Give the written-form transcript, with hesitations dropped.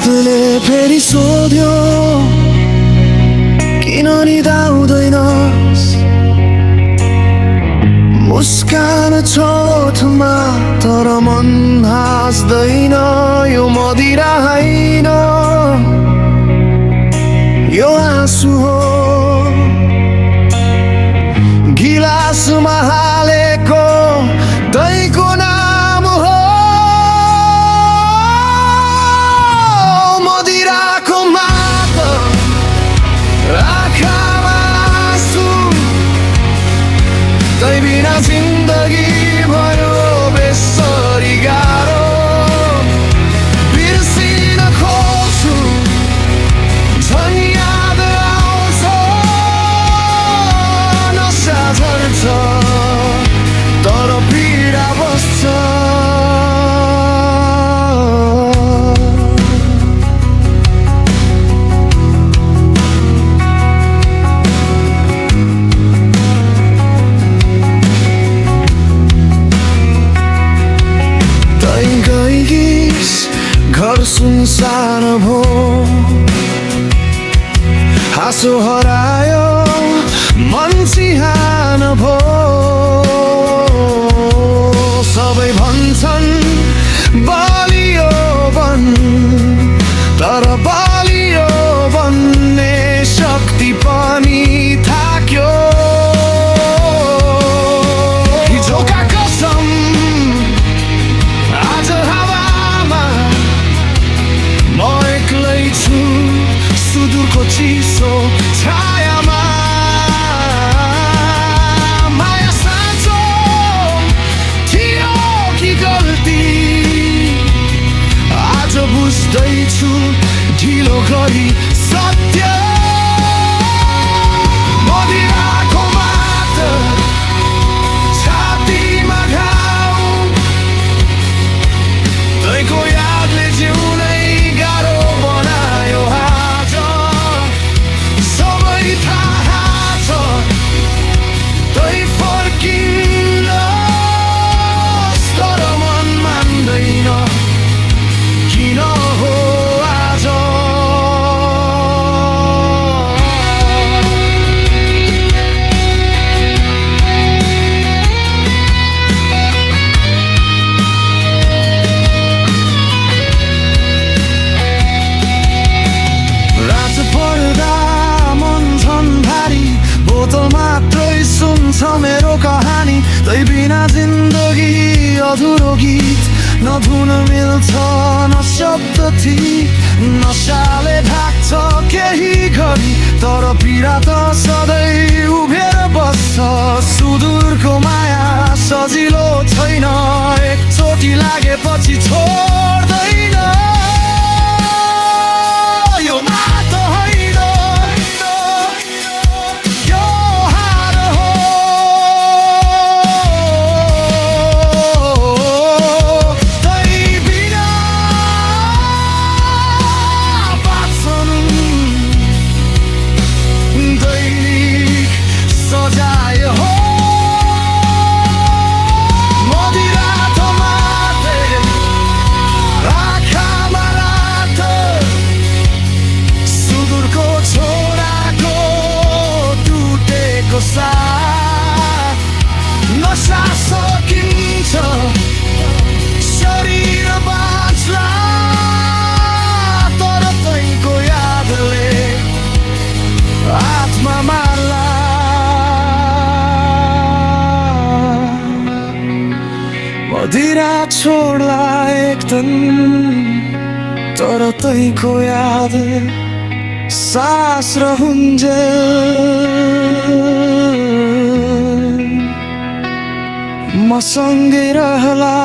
हातले फेरि सोध्यो किन निदाउँदैनस्। मुस्कान छ ओठमा तर मन हाँस्दैन। यो मदिरा होइन यो आँसु हो। गिलासमा हालेको दहीको नाम हो। मदिराको माग आँखामा आँसु। तै बिना जिन्दगी भयो बेसरी गाह्रो। बिर्सिन खोज्छु झन् याद आउँछ। नसा झर्छ तर पीडा बस्छ। घर सुनसान भो हाँसो हरायो मन चिहान भो। सबै भन्छन् बलियो बन तर बलियो बन्ने शक्ति पनि थाक्यो। हिजोका कसम आज हावामा म एक्लै छु सुदूरको चिसो छायामा। माया साँचो थियो कि गल्ती आज बुझ्दैछु ढिलो गरी सत्य। मदिराको मात छातीमा घाउ तैको यादले जिउनै गाह्रो बनायो आज। सबै थाहा छ तै फर्किनुहोस् तर मन मान्दैन किन हो आज। रात पर्दा मन झन् भारी बोतल मात्रै सुन्छ मेरो कहानी। तै बिना जिन्दगी अधुरो गीत नधुन मिल्छ न शब्द ठीक। नशाले ढाक्छ केही घडी तर पीडा त सधैँ उभेर बस्छ। सुदूरको माया सजिलो छैन एकचोटि लागेपछि छोड्दैन। यो मात होइन यो हार हो। तै बिना बाँच्छन् दैनिक सजाय हो। मदिरा त मात्रै आँखामा रात सुदूरको छोराको टुटेको साथ। नसा सकिन्छ शरीर बाँच्ला तर तैको यादले आत्मा मार्ला। मदिरा छोड्ला एकदम तर तैको याद सास रहन्जेल मसँगै रहला।